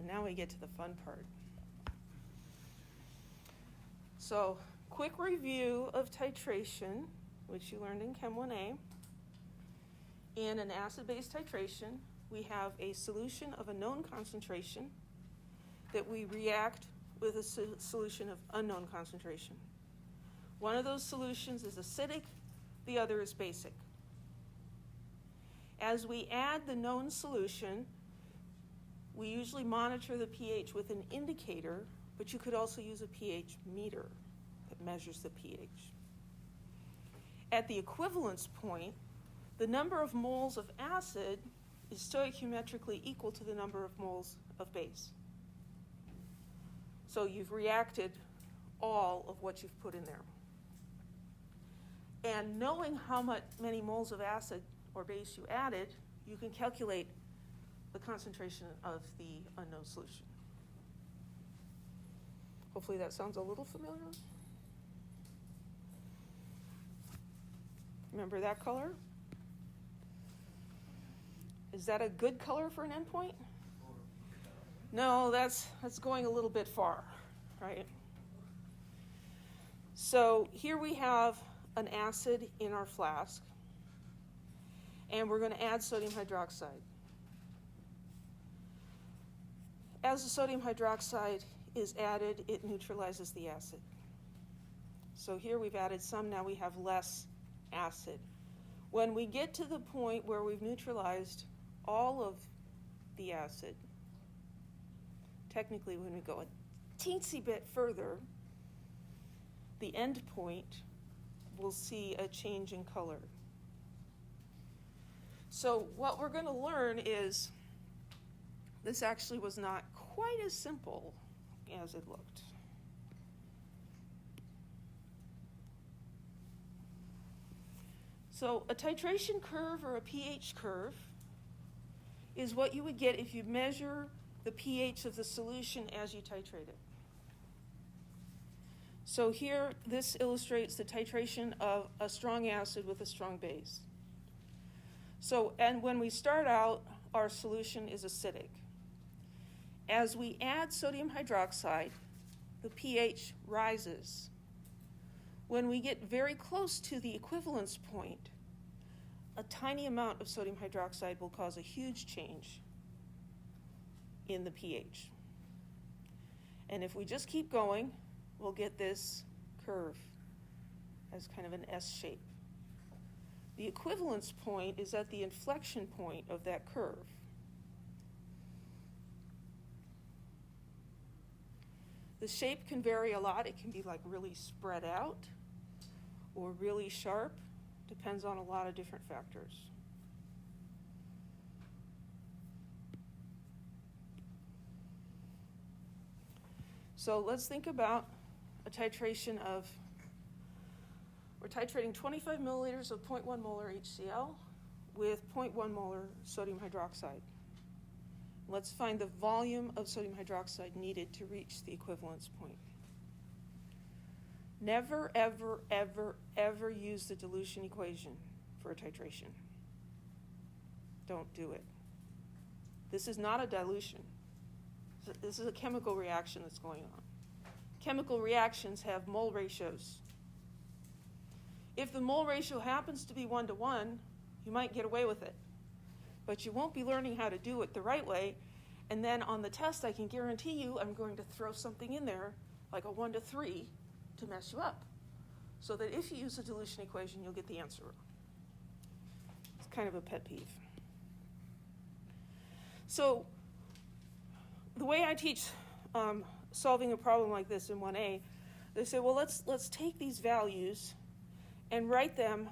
And now we get to the fun part. So, quick review of titration, which you learned in Chem 1A. In an acid-base titration, we have a solution of a known concentration that we react with a solution of unknown concentration. One of those solutions is acidic, the other is basic. As we add the known solution, we usually monitor the pH with an indicator, but you could also use a pH meter that measures the pH. At the equivalence point, the number of moles of acid is stoichiometrically equal to the number of moles of base. So you've reacted all of what you've put in there. And knowing how many moles of acid or base you added, you can calculate the concentration of the unknown solution. Hopefully that sounds a little familiar. Remember that color? Is that a good color for an endpoint? No, that's going a little bit far, right? So here we have an acid in our flask, and we're going to add sodium hydroxide. As the sodium hydroxide is added, it neutralizes the acid. So here we've added some, now we have less acid. When we get to the point where we've neutralized all of the acid, technically when we go a teensy bit further, the end point will see a change in color. So what we're going to learn is this actually was not quite as simple as it looked. So a titration curve or a pH curve is what you would get if you measure the pH of the solution as you titrate it. So here, this illustrates the titration of a strong acid with a strong base. So, and when we start out, our solution is acidic. As we add sodium hydroxide, the pH rises. When we get very close to the equivalence point, a tiny amount of sodium hydroxide will cause a huge change in the pH. And if we just keep going, we'll get this curve as kind of an S shape. The equivalence point is at the inflection point of that curve. The shape can vary a lot. It can be like really spread out or really sharp. Depends on a lot of different factors. So let's think about a titration of, we're titrating 25 milliliters of 0.1 molar HCl with 0.1 molar sodium hydroxide. Let's find the volume of sodium hydroxide needed to reach the equivalence point. Never, ever, ever, ever use the dilution equation for a titration. Don't do it. This is not a dilution. This is a chemical reaction that's going on. Chemical reactions have mole ratios. If the mole ratio happens to be 1:1, you might get away with it. But you won't be learning how to do it the right way. And then on the test, I can guarantee you I'm going to throw something in there, like a 1:3, to mess you up. So that if you use the dilution equation, you'll get the answer. It's kind of a pet peeve. So the way I teach solving a problem like this in 1A, they say, well, let's take these values and write them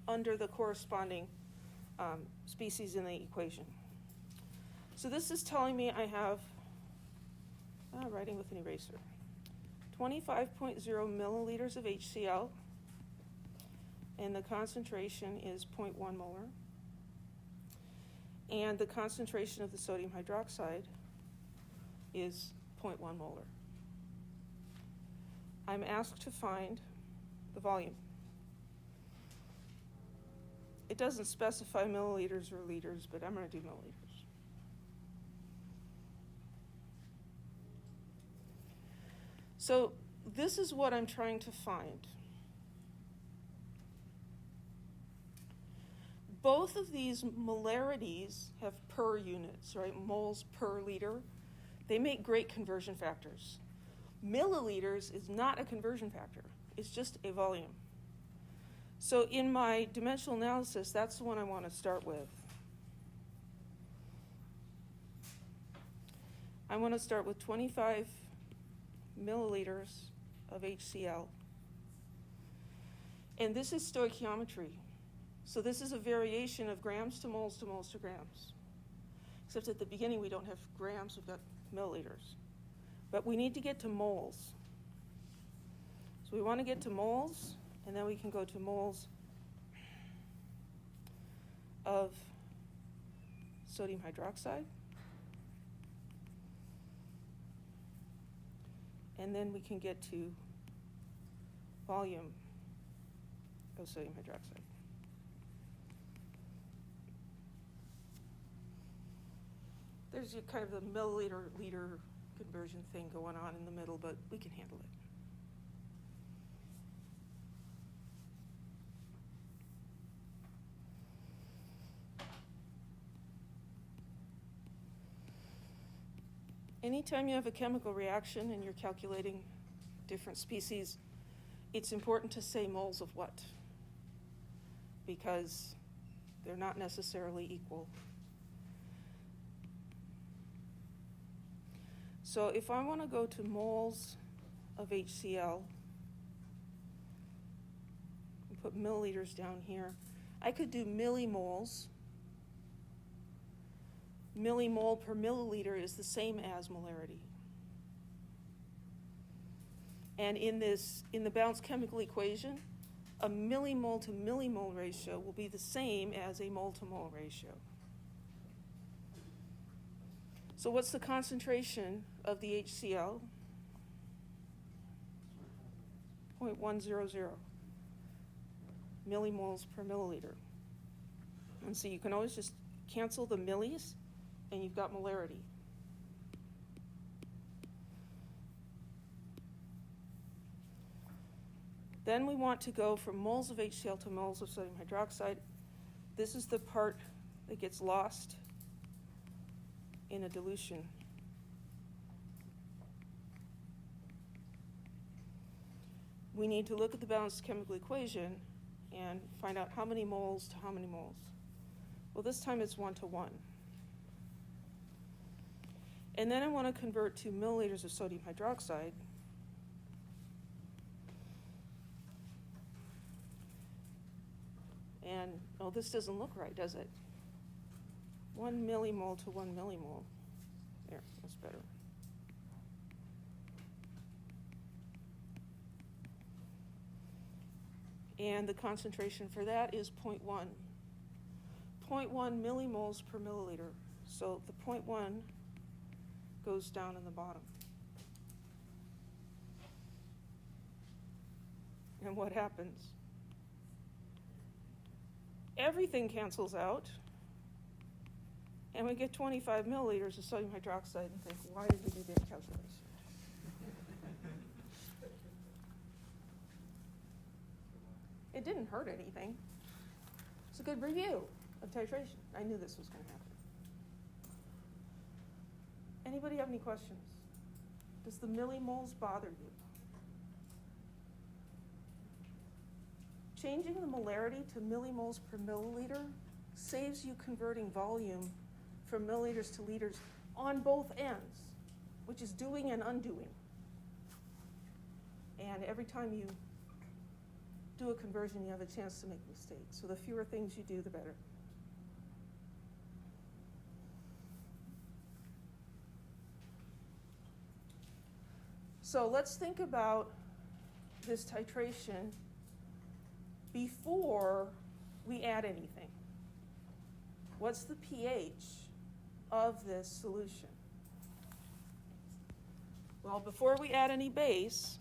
under the corresponding species in the equation. So this is telling me I have, writing with an eraser, 25.0 milliliters of HCl, and the concentration is 0.1 molar. And the concentration of the sodium hydroxide is 0.1 molar. I'm asked to find the volume. It doesn't specify milliliters or liters, but I'm going to do milliliters. So this is what I'm trying to find. Both of these molarities have per units, right? Moles per liter. They make great conversion factors. Milliliters is not a conversion factor. It's just a volume. So in my dimensional analysis, that's the one I want to start with. I want to start with 25 milliliters of HCl. And this is stoichiometry. So this is a variation of grams to moles to moles to grams. Except at the beginning we don't have grams, we've got milliliters. But we need to get to moles. So we want to get to moles, and then we can go to moles of sodium hydroxide. And then we can get to volume of sodium hydroxide. There's kind of the milliliter-liter conversion thing going on in the middle, but we can handle it. Anytime you have a chemical reaction and you're calculating different species, it's important to say moles of what, because they're not necessarily equal. So if I want to go to moles of HCl, and put milliliters down here, I could do millimoles. Millimole per milliliter is the same as molarity. And in the balanced chemical equation, a millimole to millimole ratio will be the same as a mole to mole ratio. So what's the concentration of the HCl? 0.100 millimoles per milliliter. And so you can always just cancel the millis, and you've got molarity. Then we want to go from moles of HCl to moles of sodium hydroxide. This is the part that gets lost in a dilution. We need to look at the balanced chemical equation and find out how many moles to how many moles. Well, this time it's 1 to 1. And then I want to convert to milliliters of sodium hydroxide. And, oh, this doesn't look right, does it? 1 millimole to 1 millimole. There, that's better. And the concentration for that is 0.1. 0.1 millimoles per milliliter. So the 0.1 goes down in the bottom. And what happens? Everything cancels out, and we get 25 milliliters of sodium hydroxide and think, why did we do that calculation? It didn't hurt anything. It's a good review of titration. I knew this was going to happen. Anybody have any questions? Does the millimoles bother you? Changing the molarity to millimoles per milliliter saves you converting volume from milliliters to liters on both ends, which is doing and undoing. And every time you do a conversion, you have a chance to make mistakes. So the fewer things you do, the better. So let's think about this titration before we add anything. What's the pH of this solution? Well, before we add any base,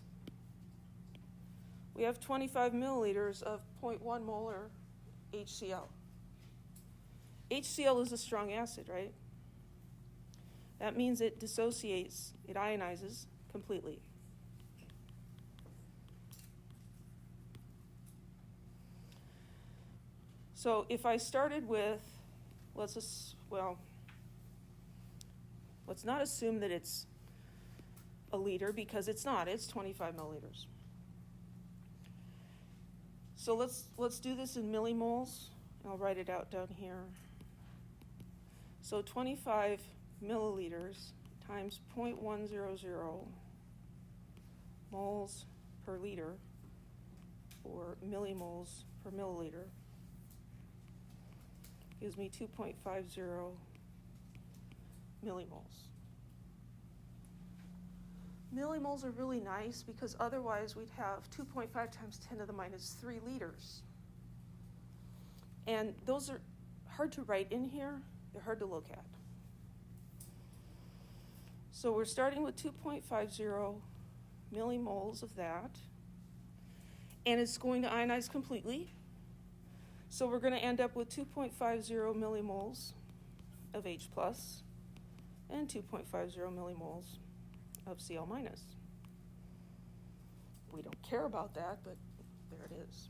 we have 25 milliliters of 0.1 molar HCl. HCl is a strong acid, right? That means it dissociates, it ionizes completely. So if I started with, let's not assume that it's a liter, because it's not, it's 25 milliliters. So let's do this in millimoles. I'll write it out down here. So 25 milliliters times 0.100 moles per liter, or millimoles per milliliter, gives me 2.50 millimoles. Millimoles are really nice because otherwise we'd have 2.5 times 10 to the minus 3 liters. And those are hard to write in here. They're hard to look at. So we're starting with 2.50 millimoles of that. And it's going to ionize completely. So we're going to end up with 2.50 millimoles of H plus and 2.50 millimoles of Cl minus. We don't care about that, but there it is.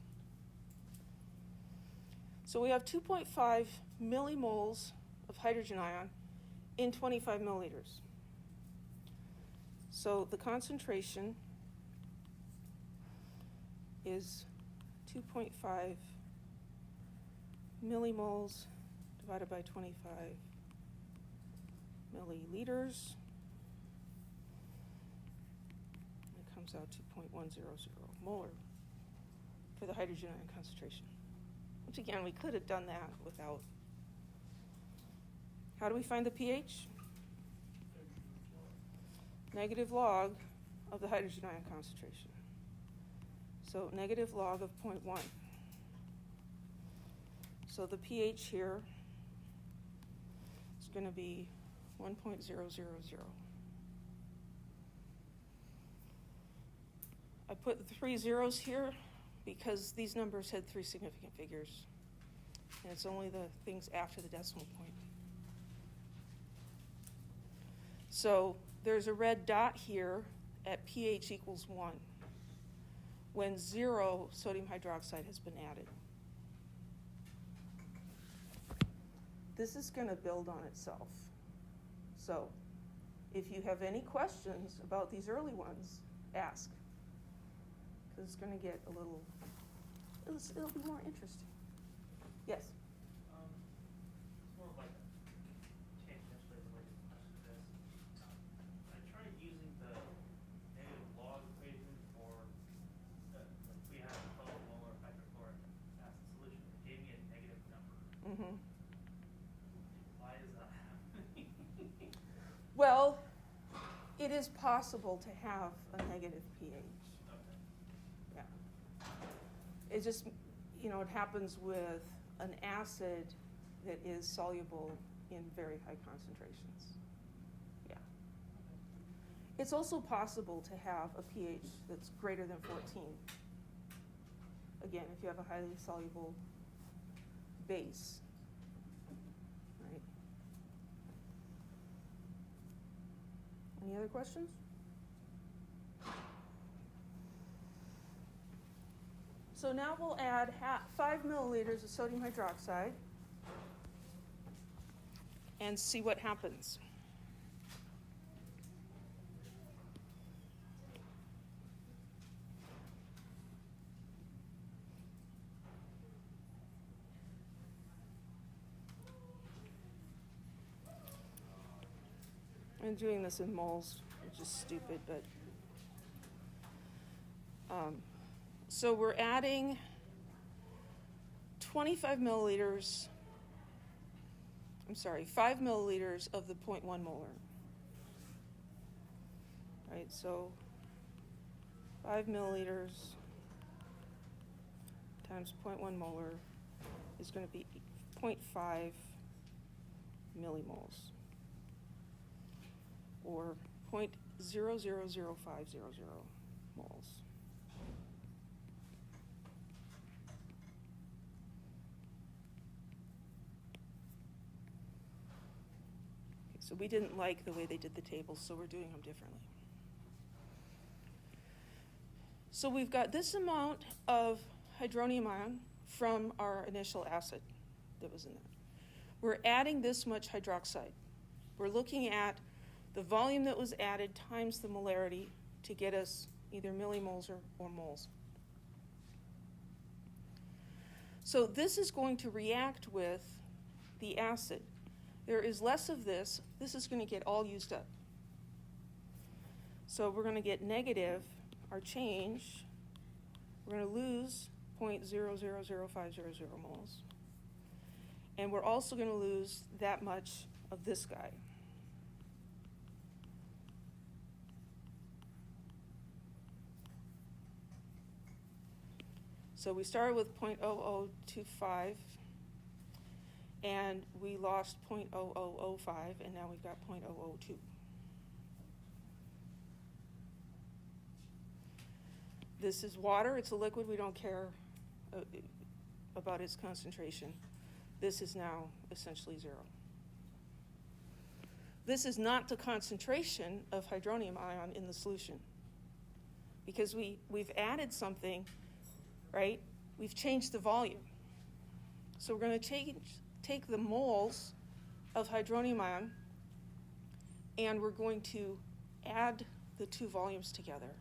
So we have 2.5 millimoles of hydrogen ion in 25 milliliters. So the concentration is 2.5 millimoles divided by 25 milliliters. It comes out to 0.100 molar for the hydrogen ion concentration. Which again, we could have done that without. How do we find the pH? Negative log of the hydrogen ion concentration. So negative log of 0.1. So the pH here is going to be 1.000. I put the 3 zeros here because these numbers had 3 significant figures. And it's only the things after the decimal point. So there's a red dot here at pH equals 1 when 0 sodium hydroxide has been added. This is going to build on itself. So if you have any questions about these early ones, ask. Because it's going to get a little, it'll be more interesting. Yes? It's more of like a tangential related question to this. I tried using the negative log equation for like we had a 12 molar hydrochloric acid solution. It gave me a negative number. Mm-hmm. Why is that happening? Well, it is possible to have a negative pH. Okay. Yeah. It just, it happens with an acid that is soluble in very high concentrations. Yeah. It's also possible to have a pH that's greater than 14. Again, if you have a highly soluble base. Right. Any other questions? So now we'll add 5 milliliters of sodium hydroxide and see what happens. I'm doing this in moles, which is stupid, but so we're adding 5 milliliters of the 0.1 molar. Right, so 5 milliliters times 0.1 molar is going to be 0.5 millimoles, or 0.000500 moles. So we didn't like the way they did the tables, so we're doing them differently. So we've got this amount of hydronium ion, from our initial acid that was in there. We're adding this much hydroxide. We're looking at the volume that was added times the molarity to get us either millimoles or moles. So this is going to react with the acid. There is less of this. This is going to get all used up. So we're going to get negative, our change. We're going to lose 0.000500 moles. And we're also going to lose that much of this guy. So we started with 0.0025, and we lost 0.0005, and now we've got 0.002. This is water. It's a liquid. We don't care about its concentration. This is now essentially zero. This is not the concentration of hydronium ion in the solution, because we've added something, right? We've changed the volume. So we're going to take the moles of hydronium ion, and we're going to add the two volumes together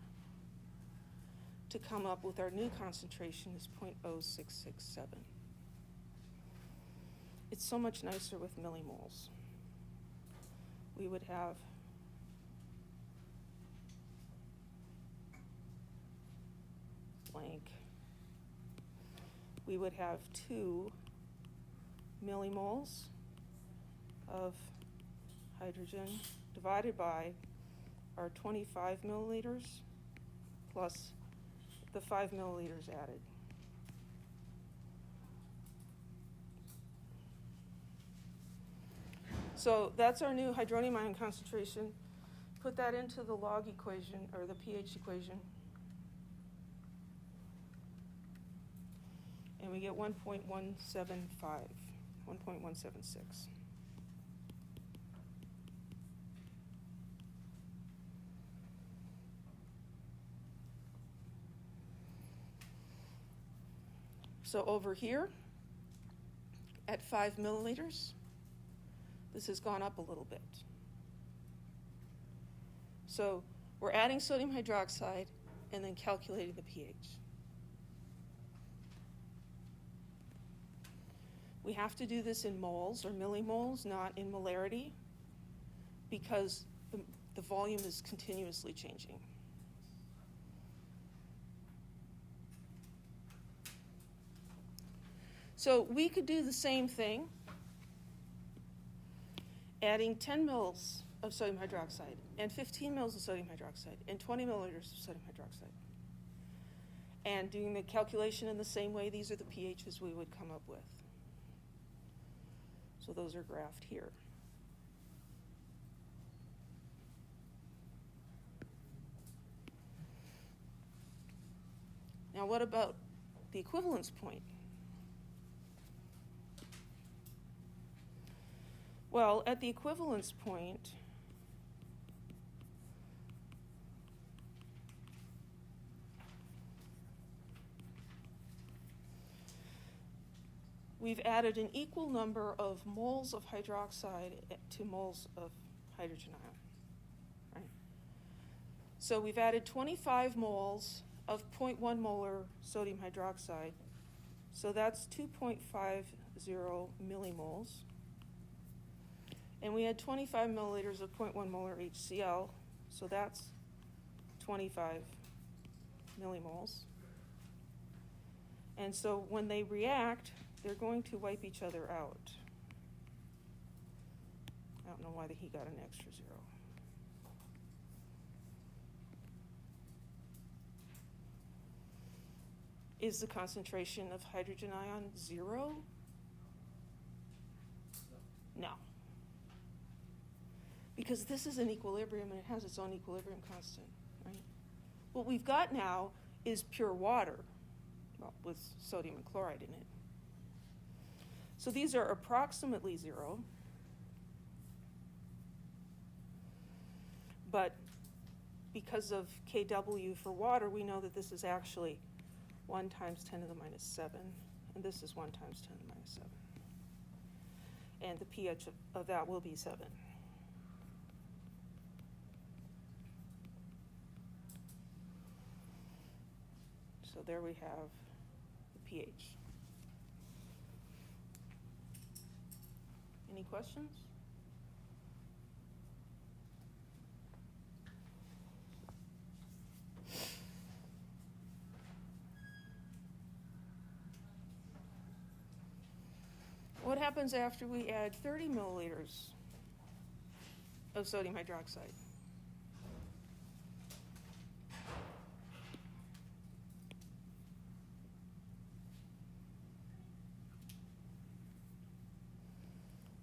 to come up with our new concentration is 0.0667. It's so much nicer with millimoles. We would have blank. We would have 2 millimoles of hydrogen divided by our 25 milliliters plus the 5 milliliters added. So that's our new hydronium ion concentration. Put that into the log equation, or the pH equation. And we get 1.175, 1.176. So over here, at 5 milliliters, this has gone up a little bit. So we're adding sodium hydroxide and then calculating the pH. We have to do this in moles or millimoles, not in molarity, because the volume is continuously changing. So we could do the same thing, adding 10 mils of sodium hydroxide and 15 mils of sodium hydroxide and 20 milliliters of sodium hydroxide. And doing the calculation in the same way, these are the pHs we would come up with. So those are graphed here. Now what about the equivalence point? Well, at the equivalence point, we've added an equal number of moles of hydroxide to moles of hydrogen ion, right? So we've added 25 moles of 0.1 molar sodium hydroxide. So that's 2.50 millimoles. And we had 25 milliliters of 0.1 molar HCl, so that's 25 millimoles. And so when they react, they're going to wipe each other out. I don't know why he got an extra 0. Is the concentration of hydrogen ion 0? No. Because this is an equilibrium and it has its own equilibrium constant, right? What we've got now is pure water, well, with sodium and chloride in it. So these are approximately 0, but because of kW for water, we know that this is actually 1 times 10 to the minus 7, And this is 1 times 10 to the minus 7. And the pH of that will be 7. So there we have the pH. Any questions? What happens after we add 30 milliliters of sodium hydroxide?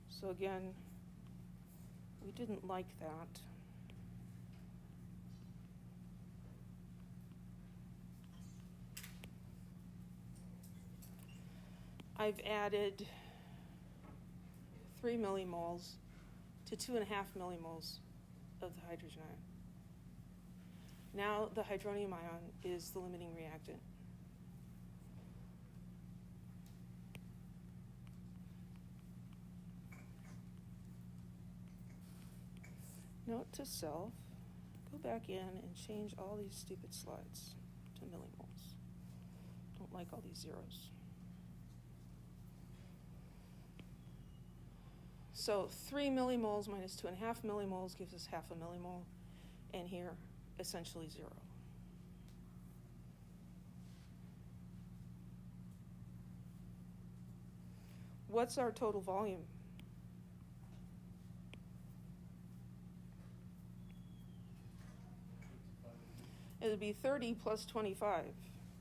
So again, we didn't like that. I've added 3 millimoles to 2.5 millimoles of the hydrogen ion. Now the hydronium ion is the limiting reactant. Note to self, go back in and change all these stupid slides to millimoles. Don't like all these zeros. So 3 millimoles minus 2.5 millimoles gives us half a millimole, and here, essentially 0. What's our total volume? It would be 30 plus 25,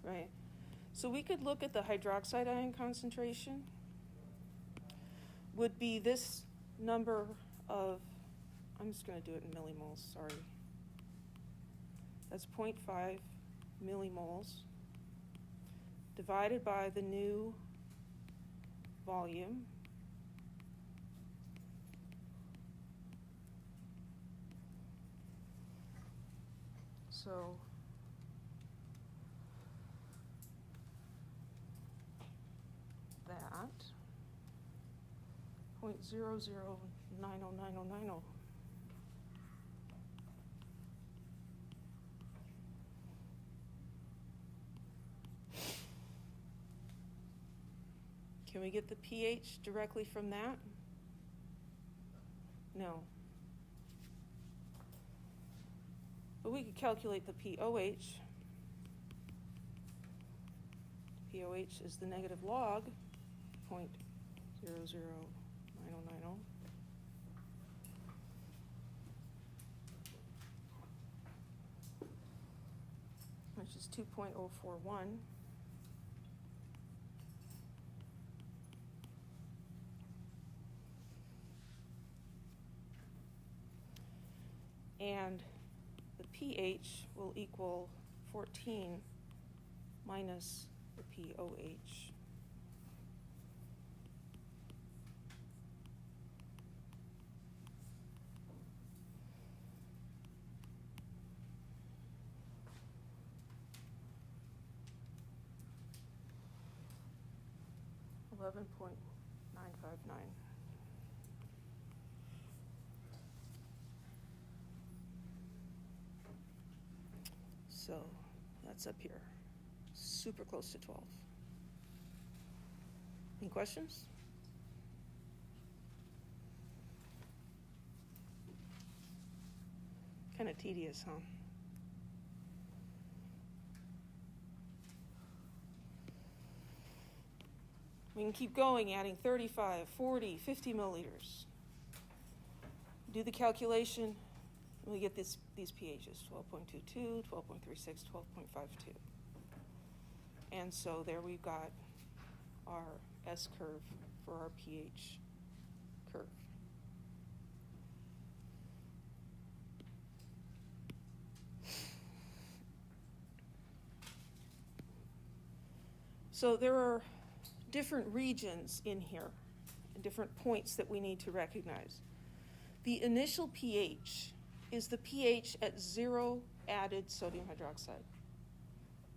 right? So we could look at the hydroxide ion concentration would be this number of, I'm just going to do it in millimoles, sorry. That's 0.5 millimoles divided by the new volume. So that 0.00909090. Can we get the pH directly from that? No. But we could calculate the pOH. pOH is the negative log, 0.00990. Which is 2.041. And the pH will equal 14 minus the pOH. .959. So that's up here, super close to 12. Any questions? Kind of tedious, huh? We can keep going, adding 35, 40, 50 milliliters. Do the calculation, and we get these pHs, 12.22, 12.36, 12.52. And so there we've got our S curve for our pH curve. So there are different regions in here, different points that we need to recognize. The initial pH is the pH at 0 added sodium hydroxide.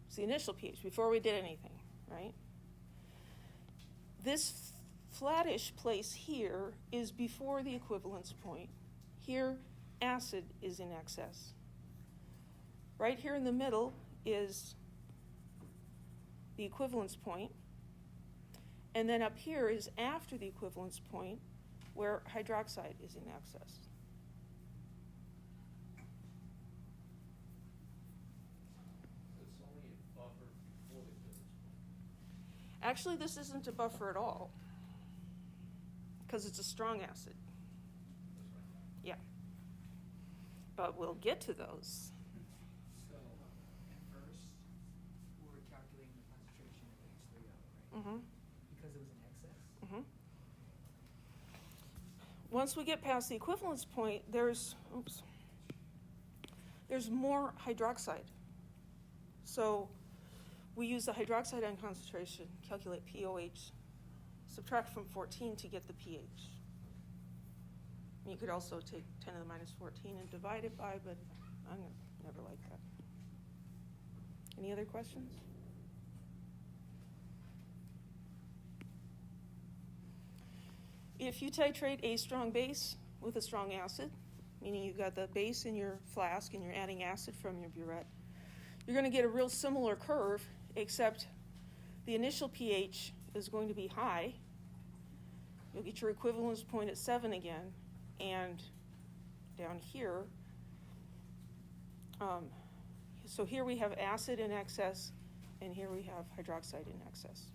It's the initial pH before we did anything, right? This flattish place here is before the equivalence point. Here, acid is in excess. Right here in the middle is the equivalence point. And then up here is after the equivalence point, where hydroxide is in excess. It's only a buffer before the equivalence point. Actually, this isn't a buffer at all, because it's a strong acid. That's right. Yeah. But we'll get to those. So, at first, we were calculating the concentration of H3O, right? Mm-hmm. Because it was in excess? Mm-hmm. Once we get past the equivalence point, there's more hydroxide. So we use the hydroxide ion concentration, calculate POH, subtract from 14 to get the pH. You could also take 10 to the minus 14 and divide it by, but I'm never like that. Any other questions? If you titrate a strong base with a strong acid, meaning you've got the base in your flask and you're adding acid from your burette, you're going to get a real similar curve, except the initial pH is going to be high. You'll get your equivalence point at 7 again, and down here, so here we have acid in excess, and here we have hydroxide in excess.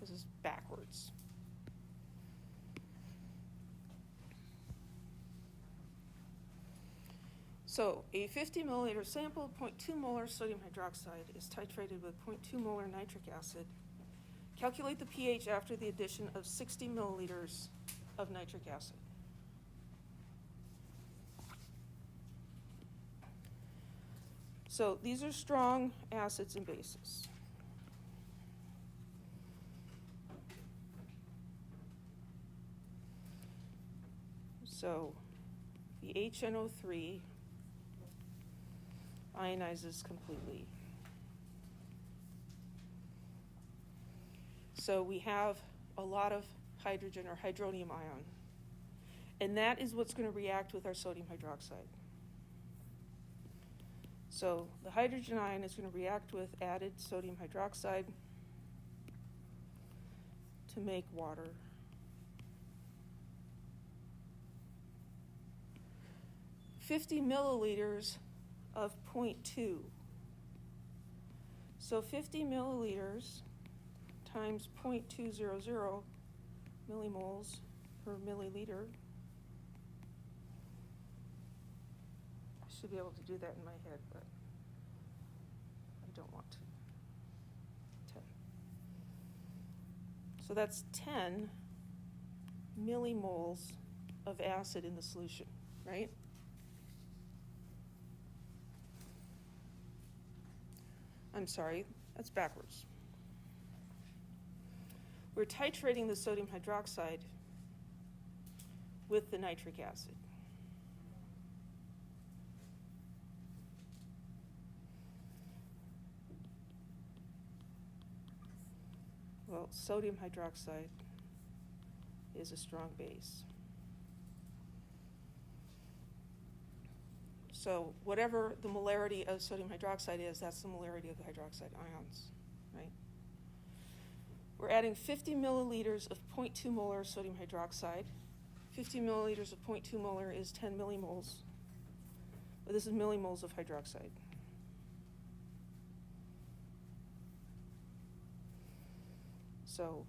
This is backwards. So a 50 milliliter sample of 0.2 molar sodium hydroxide is titrated with 0.2 molar nitric acid. Calculate the pH after the addition of 60 milliliters of nitric acid. So these are strong acids and bases. So the HNO3 ionizes completely. So we have a lot of hydrogen or hydronium ion. And that is what's going to react with our sodium hydroxide. So the hydrogen ion is going to react with added sodium hydroxide to make water. $50 milliliters of 0.2. So 50 milliliters times 0.200 millimoles per milliliter. I should be able to do that in my head, but I don't want to. 10. So that's 10 millimoles of acid in the solution, right? I'm sorry, that's backwards. We're titrating the sodium hydroxide with the nitric acid. Well, sodium hydroxide is a strong base. So whatever the molarity of sodium hydroxide is, that's the molarity of the hydroxide ions, right? We're adding 50 milliliters of 0.2 molar sodium hydroxide. 50 milliliters of 0.2 molar is 10 millimoles. But this is millimoles of hydroxide. So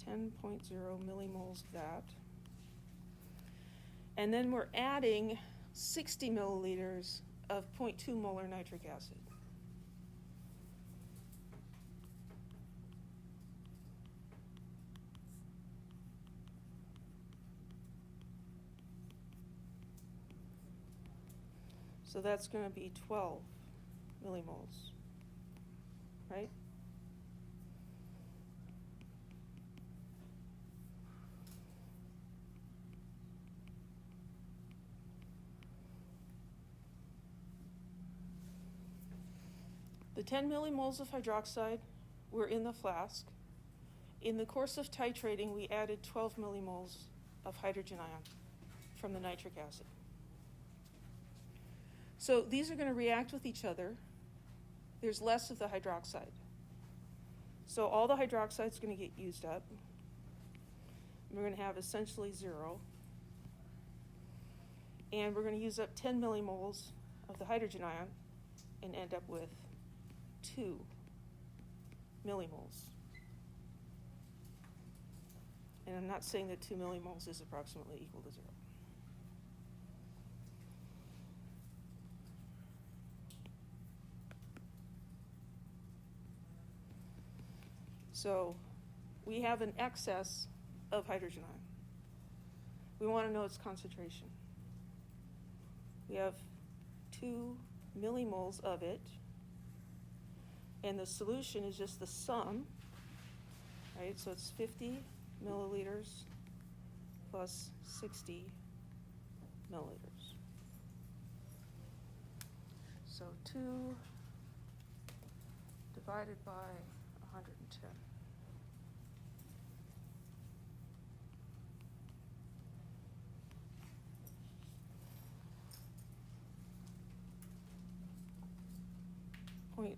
10.0 millimoles of that. And then we're adding 60 milliliters of 0.2 molar nitric acid. So that's going to be 12 millimoles, right? The 10 millimoles of hydroxide were in the flask, In the course of titrating, we added 12 millimoles of hydrogen ion from the nitric acid. So these are going to react with each other. There's less of the hydroxide. So all the hydroxide is going to get used up. We're going to have essentially 0. And we're going to use up 10 millimoles of the hydrogen ion and end up with 2 millimoles. And I'm not saying that 2 millimoles is approximately equal to 0. So we have an excess of hydrogen ion. We want to know its concentration. We have 2 millimoles of it, and the solution is just the sum, right? So it's 50 milliliters plus 60 milliliters. So 2 divided by 110.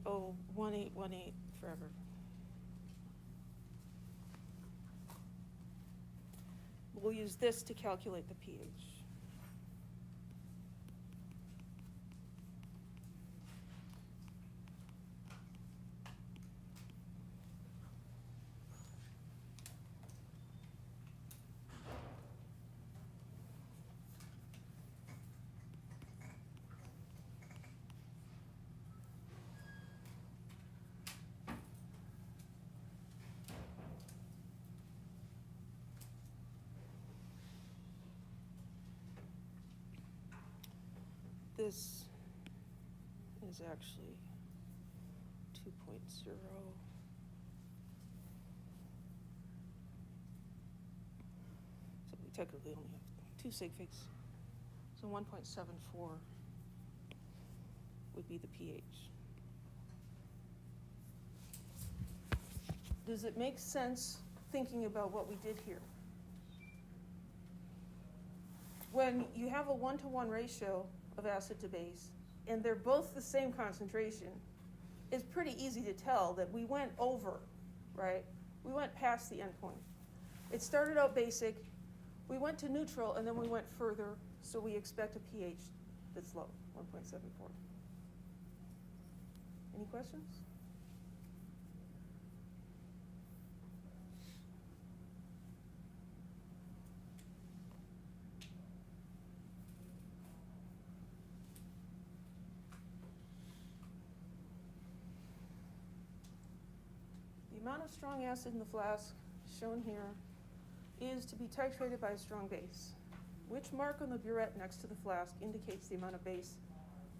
.01818 forever. We'll use this to calculate the pH. This is actually 2.0. So we technically only have 2 sig figs. So 1.74 would be the pH. Does it make sense thinking about what we did here? When you have a 1-to-1 ratio of acid to base, and they're both the same concentration, it's pretty easy to tell that we went over, right? We went past the endpoint. It started out basic, we went to neutral, and then we went further, so we expect a pH that's low, 1.74. Any questions? The amount of strong acid in the flask, shown here, is to be titrated by a strong base. Which mark on the burette next to the flask indicates the amount of base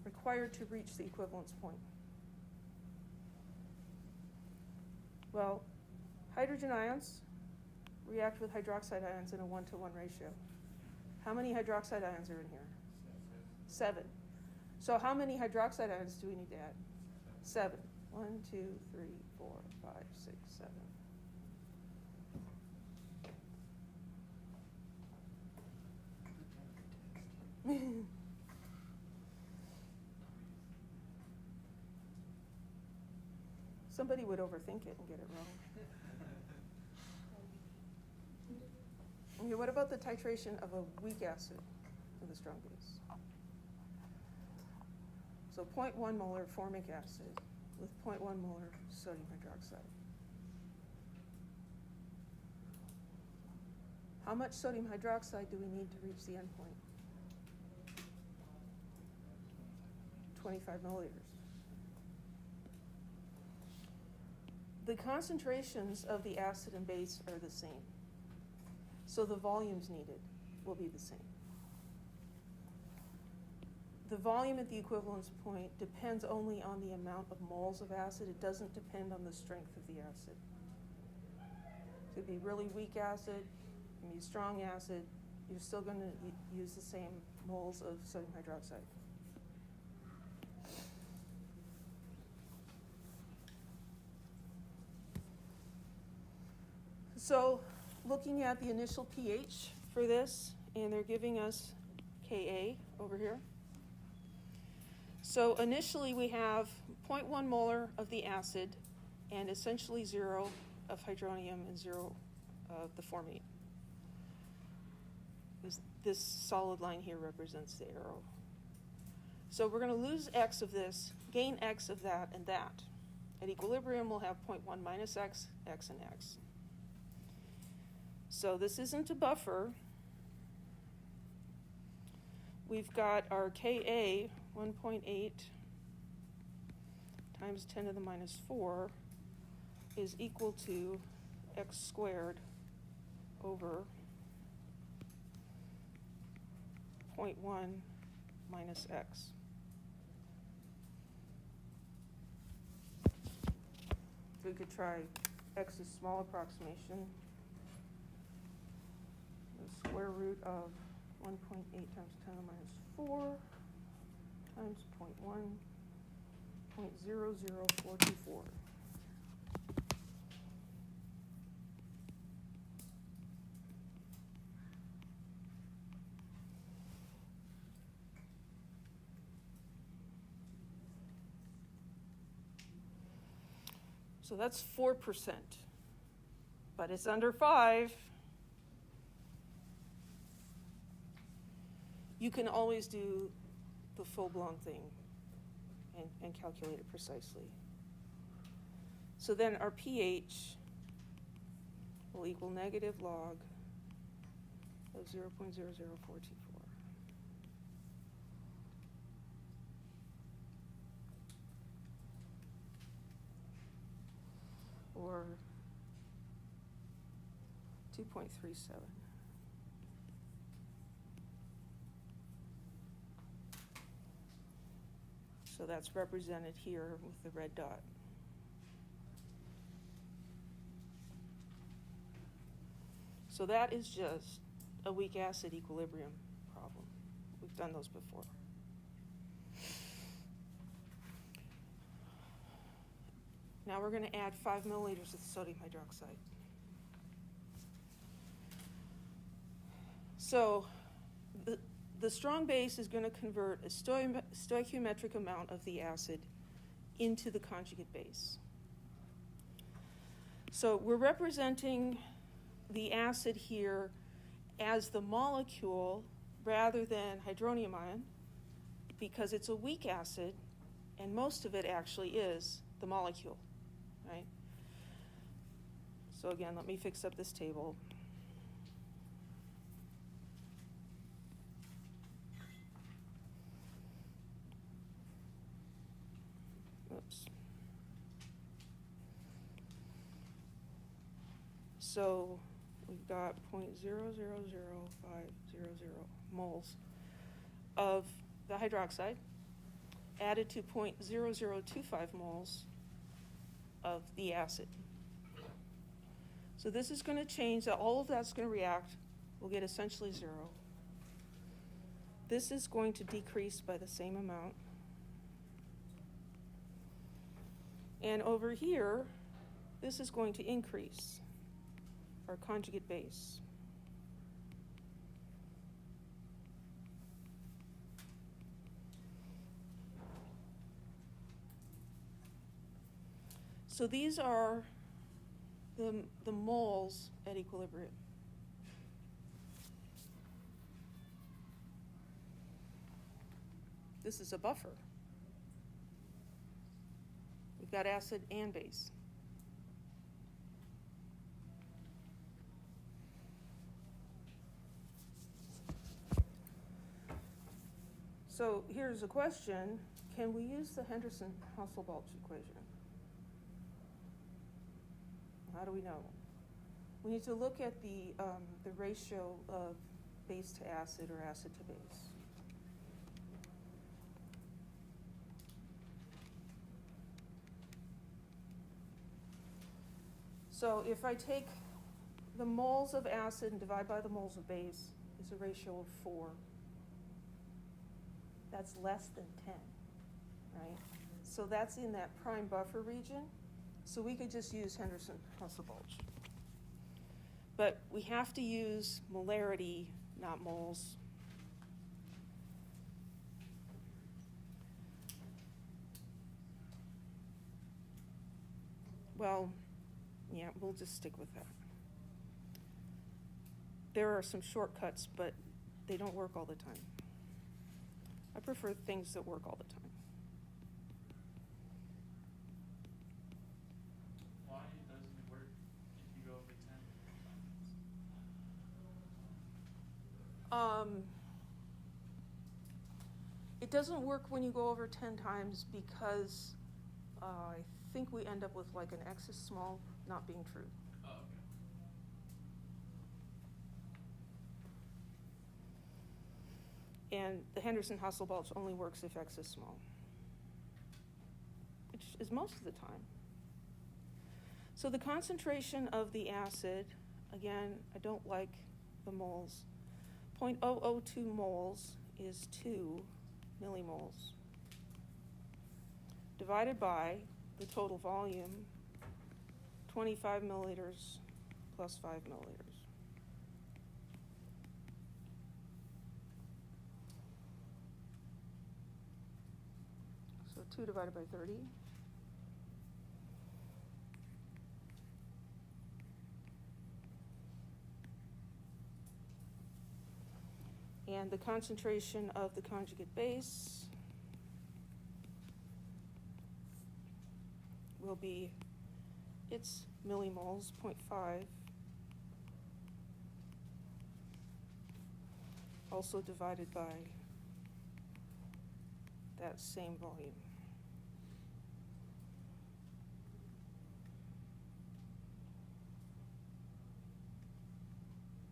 required to reach the equivalence point? Well, hydrogen ions react with hydroxide ions in a 1-to-1 ratio. How many hydroxide ions are in here? 7. So how many hydroxide ions do we need to add? 7. 1, 2, 3, 4, 5, 6, 7. Somebody would overthink it and get it wrong. Okay, what about the titration of a weak acid with a strong base? So 0.1 molar formic acid with 0.1 molar sodium hydroxide. How much sodium hydroxide do we need to reach the endpoint? 25 milliliters. The concentrations of the acid and base are the same. So the volumes needed will be the same. The volume at the equivalence point depends only on the amount of moles of acid. It doesn't depend on the strength of the acid. It could be really weak acid, it can be strong acid. You're still going to use the same moles of sodium hydroxide. So, looking at the initial pH for this, and they're giving us Ka over here. So initially we have 0.1 molar of the acid and essentially 0 of hydronium and 0 of the formate. This solid line here represents the arrow. So we're going to lose X of this, gain X of that, and that. At equilibrium, we'll have 0.1 minus X, X, and X. So this isn't a buffer. We've got our Ka, 1.8 times 10 to the minus 4 is equal to X squared over 0.1 minus X. We could try X's small approximation. The square root of 1.8 times 10 to the minus 4 times 0.1.00424. So that's 4%, but it's under 5. You can always do the full-blown thing and calculate it precisely. So then our pH will equal negative log of 0.00424. Or 2.37. So that's represented here with the red dot. So that is just a weak acid equilibrium problem. We've done those before. Now we're going to add 5 milliliters of sodium hydroxide. So the strong base is going to convert a stoichiometric amount of the acid into the conjugate base. So we're representing the acid here as the molecule rather than hydronium ion because it's a weak acid and most of it actually is the molecule, right? So again, let me fix up this table. Oops. So we've got 0.000500 moles of the hydroxide added to 0.0025 moles of the acid. So this is going to change, all of that's going to react. We'll get essentially 0. This is going to decrease by the same amount. And over here, this is going to increase our conjugate base. So these are the moles at equilibrium. This is a buffer. We've got acid and base. So here's a question. Can we use the Henderson-Hasselbalch equation? How do we know? We need to look at the ratio of base to acid or acid to base. So if I take the moles of acid and divide by the moles of base, it's a ratio of 4. That's less than 10, right? So that's in that prime buffer region. So we could just use Henderson-Hasselbalch. But we have to use molarity, not moles. Well, yeah, we'll just stick with that. There are some shortcuts, but they don't work all the time. I prefer things that work all the time. Why doesn't it work if you go over 10? It doesn't work when you go over 10 times because I think we end up with like an x is small not being true. Oh, okay. And the Henderson-Hasselbalch only works if x is small, which is most of the time. So the concentration of the acid, again, I don't like the moles. 0.002 moles is 2 millimoles divided by the total volume, 25 milliliters plus 5 milliliters. So 2 divided by 30. And the concentration of the conjugate base will be its millimoles, 0.5, also divided by that same volume.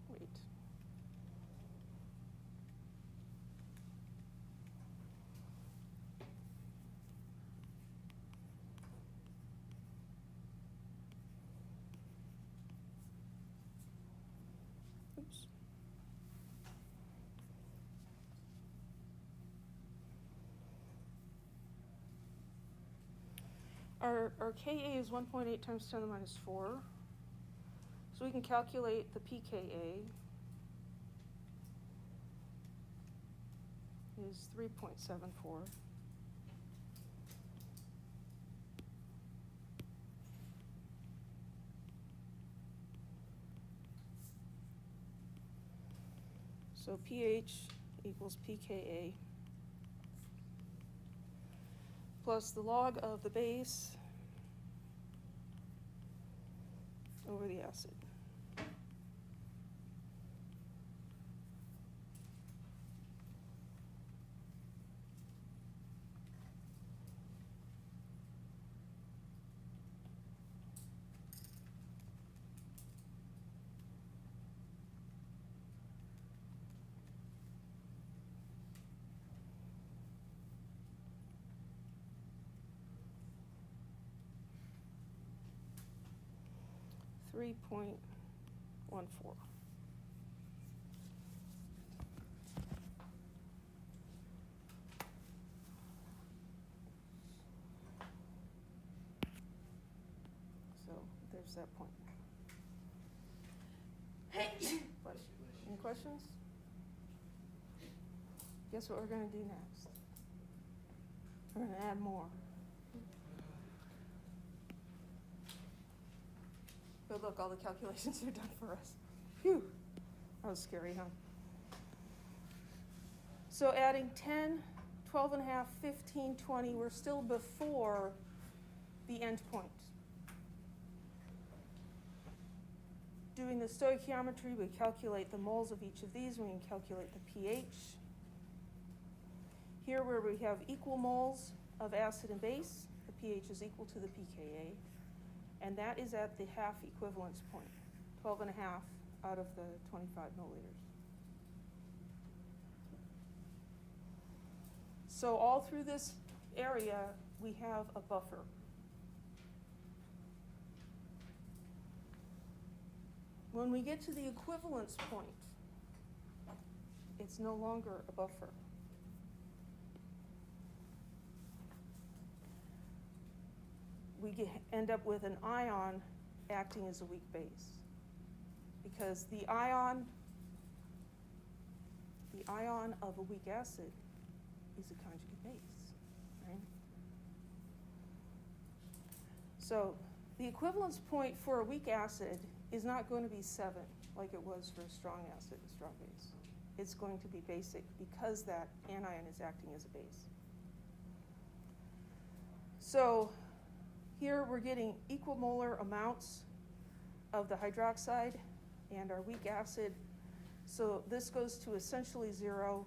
Wait. Oops. Our Ka is 1.8 times 10 to the minus 4. So we can calculate the pKa is 3.74. So pH equals pKa plus the log of the base over the acid. .14. So there's that point. Any questions? Guess what we're going to do next? We're going to add more. But look, all the calculations are done for us. Phew, that was scary, huh? So adding 10, 12 and a half, 15, 20, we're still before the end point. Doing the stoichiometry, we calculate the moles of each of these, we can calculate the pH. Here where we have equal moles of acid and base, the pH is equal to the pKa. And that is at the half equivalence point, 12 and a half out of the 25 milliliters. So all through this area, we have a buffer. When we get to the equivalence point, it's no longer a buffer. We end up with an ion acting as a weak base because the ion of a weak acid is a conjugate base, right? So the equivalence point for a weak acid is not going to be 7 like it was for a strong acid and strong base. It's going to be basic because that anion is acting as a base. So here we're getting equal molar amounts of the hydroxide and our weak acid. So this goes to essentially 0.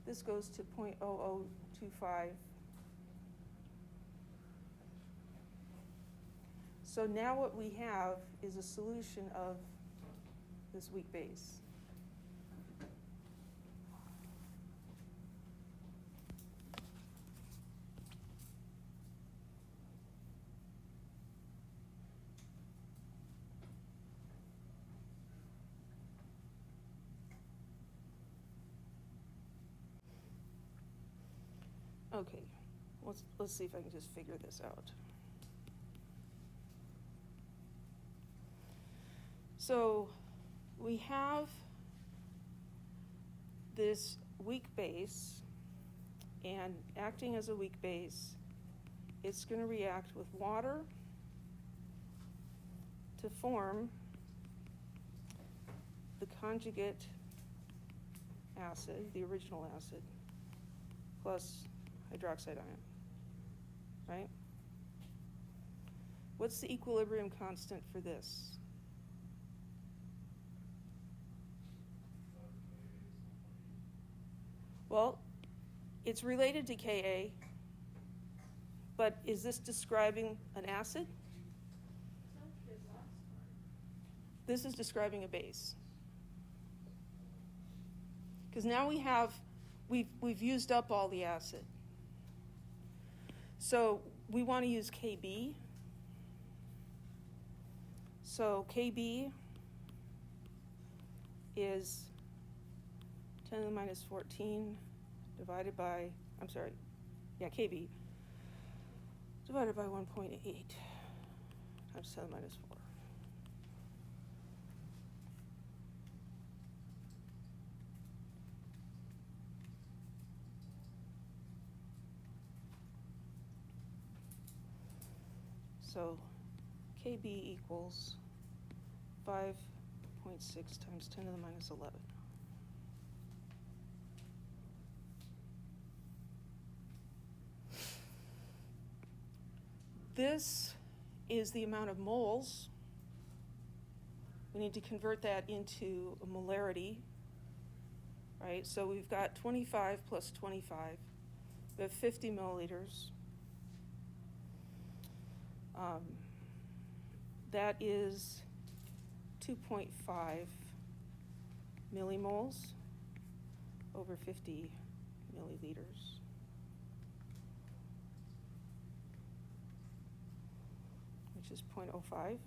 This goes to 0.0025. So now what we have is a solution of this weak base. Okay, let's see if I can just figure this out. So we have this weak base, and acting as a weak base, it's going to react with water to form the conjugate acid, the original acid, plus hydroxide ion, right? What's the equilibrium constant for this? Well, it's related to Ka, but is this describing an acid? This is describing a base. Because now we've used up all the acid. So we want to use Kb. So Kb is 10 to the minus 14 divided by, Kb, divided by 1.8 times 10 to the minus 4. So Kb equals 5.6 times 10 to the minus 11. This is the amount of moles. We need to convert that into a molarity, right? So we've got 25 plus 25. We have 50 milliliters. That is 2.5 millimoles over 50 milliliters. Which is 0.05.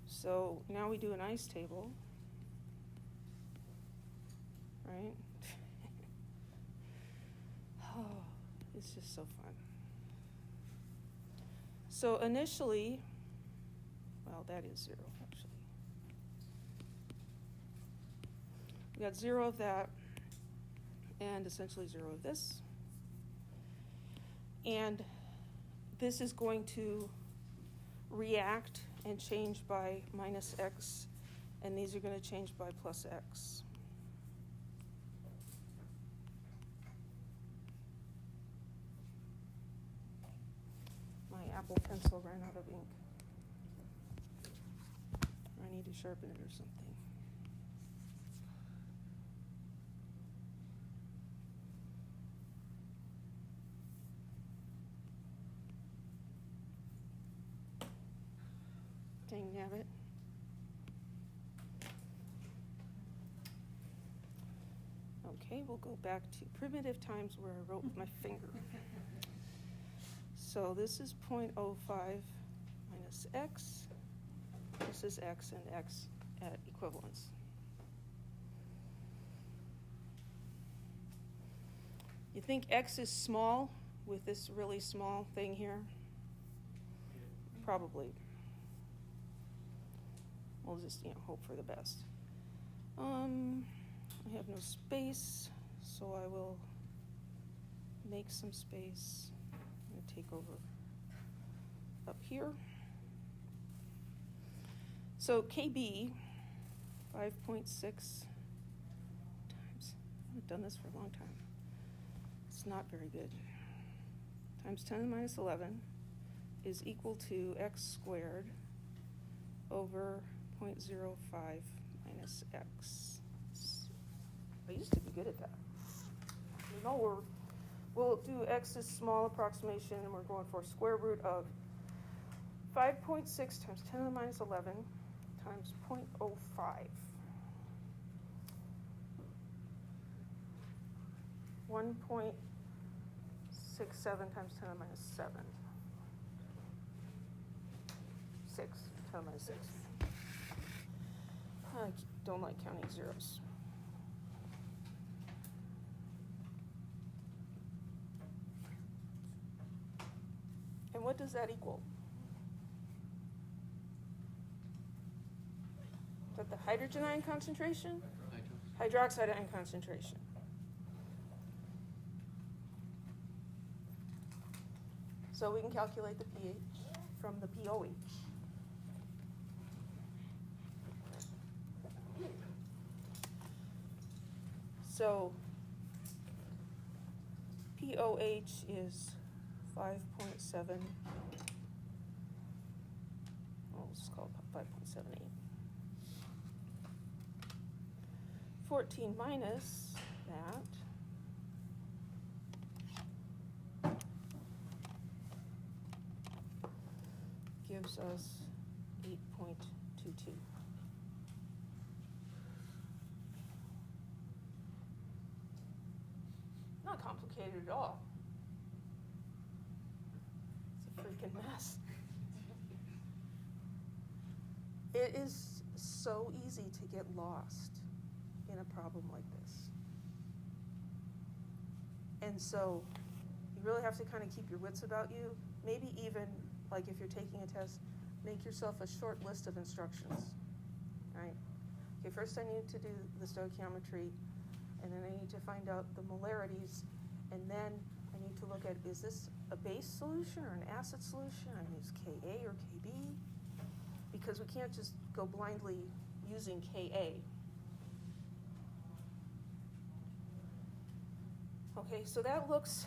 So now we do an ice table, right? Oh, it's just so fun. So initially, well, that is 0, actually. We got 0 of that, and essentially 0 of this. And this is going to react and change by minus x, and these are going to change by plus x. My Apple pencil ran out of ink. I need to sharpen it or something. Dang nabbit. Okay, we'll go back to primitive times where I wrote with my finger. So this is 0.05 minus x. This is x and x at equivalence. You think X is small with this really small thing here? Probably. We'll just, hope for the best. I have no space, so I will make some space. I'm going to take over up here. So KB, 5.6 times, I haven't done this for a long time. It's not very good. Times 10 to the minus 11 is equal to x squared over 0.05 minus x. I used to be good at that. We'll do x's small approximation, and we're going for square root of 5.6 times 10 to the minus 11 times 0.05. 1.67 times 10 to the minus 7. 6, 10 to the minus 6. I don't like counting zeros. And what does that equal? Is that the hydrogen ion concentration? Hydroxide ion concentration. So we can calculate the pH from the POH. So POH is 5.7. Well, let's call it 5.78. 14 minus that gives us 8.22. Not complicated at all. It's a freaking mess. It is so easy to get lost in a problem like this. And so you really have to kind of keep your wits about you. Maybe even, like if you're taking a test, make yourself a short list of instructions, right? Okay, first I need to do the stoichiometry, and then I need to find out the molarities, and then I need to look at, is this a base solution or an acid solution? I use Ka or Kb, because we can't just go blindly using Ka. Okay, so that looks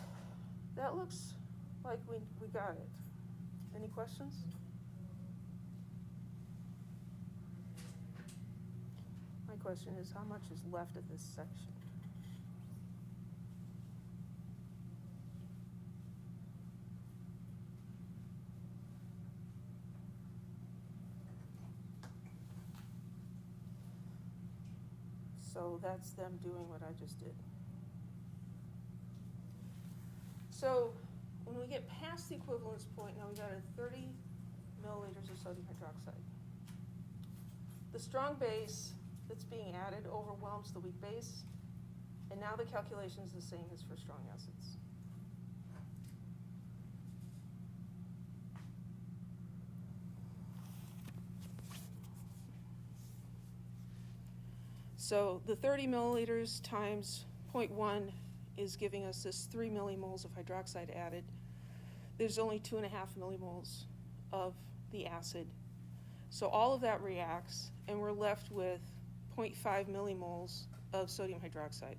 like we got it. Any questions? My question is, how much is left of this section? So that's them doing what I just did. So when we get past the equivalence point, now we've got 30 milliliters of sodium hydroxide. The strong base that's being added overwhelms the weak base, and now the calculation is the same as for strong acids. So the 30 milliliters times 0.1 is giving us this 3 millimoles of hydroxide added. There's only 2.5 millimoles of the acid. So all of that reacts, and we're left with 0.5 millimoles of sodium hydroxide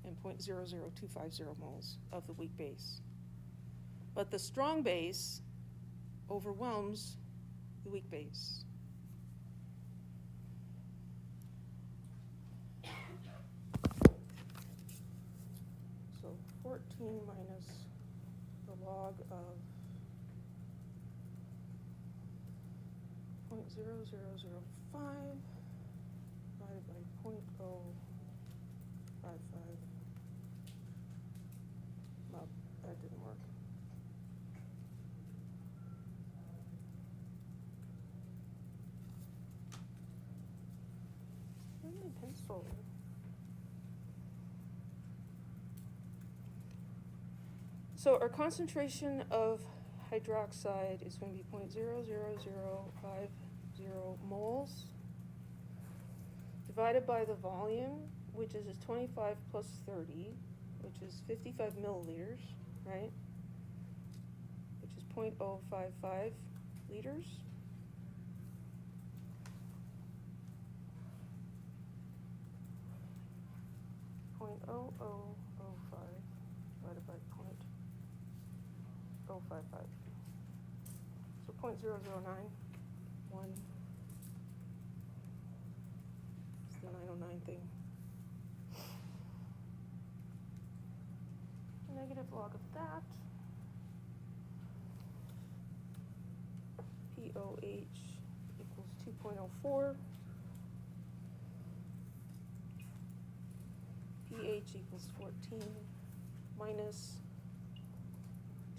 and 0.00250 moles of the weak base. But the strong base overwhelms the weak base. So 14 minus the log of 0.0005 divided by 0.055. Well, that didn't work. Where's my pencil? So our concentration of hydroxide is going to be 0.00050 moles divided by the volume, which is 25 plus 30, which is 55 milliliters, right? Which is 0.055 liters. Point 0.0005 divided by 0.055. So 0.0091. It's the 909 thing. Negative log of that. POH equals 2.04. pH equals 14 minus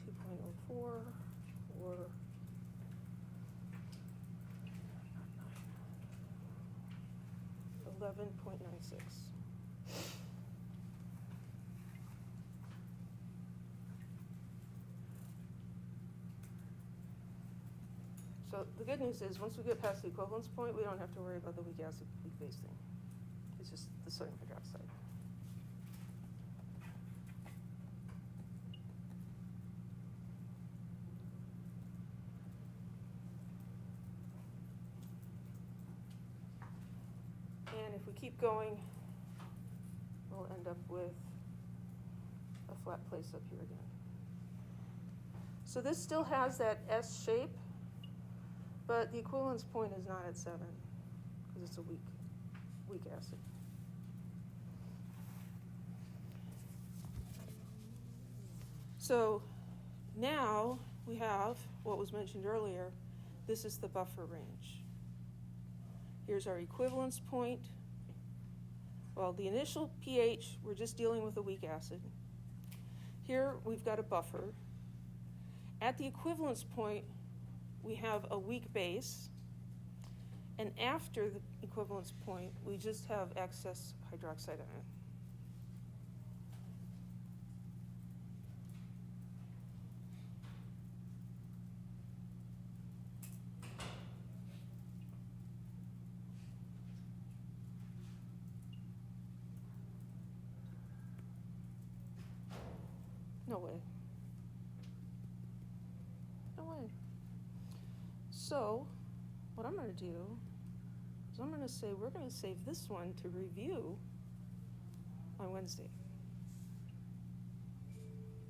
2.04 or 11.96. So the good news is, once we get past the equivalence point, we don't have to worry about the weak acid, weak base thing. It's just the sodium hydroxide. And if we keep going, we'll end up with a flat place up here again. So this still has that S shape, but the equivalence point is not at 7 because it's a weak acid. So now we have what was mentioned earlier. This is the buffer range. Here's our equivalence point. Well, the initial pH, we're just dealing with a weak acid. Here we've got a buffer. At the equivalence point, we have a weak base. And after the equivalence point, we just have excess hydroxide ion. No way. No way. So, what I'm going to do is I'm going to say we're going to save this one to review on Wednesday.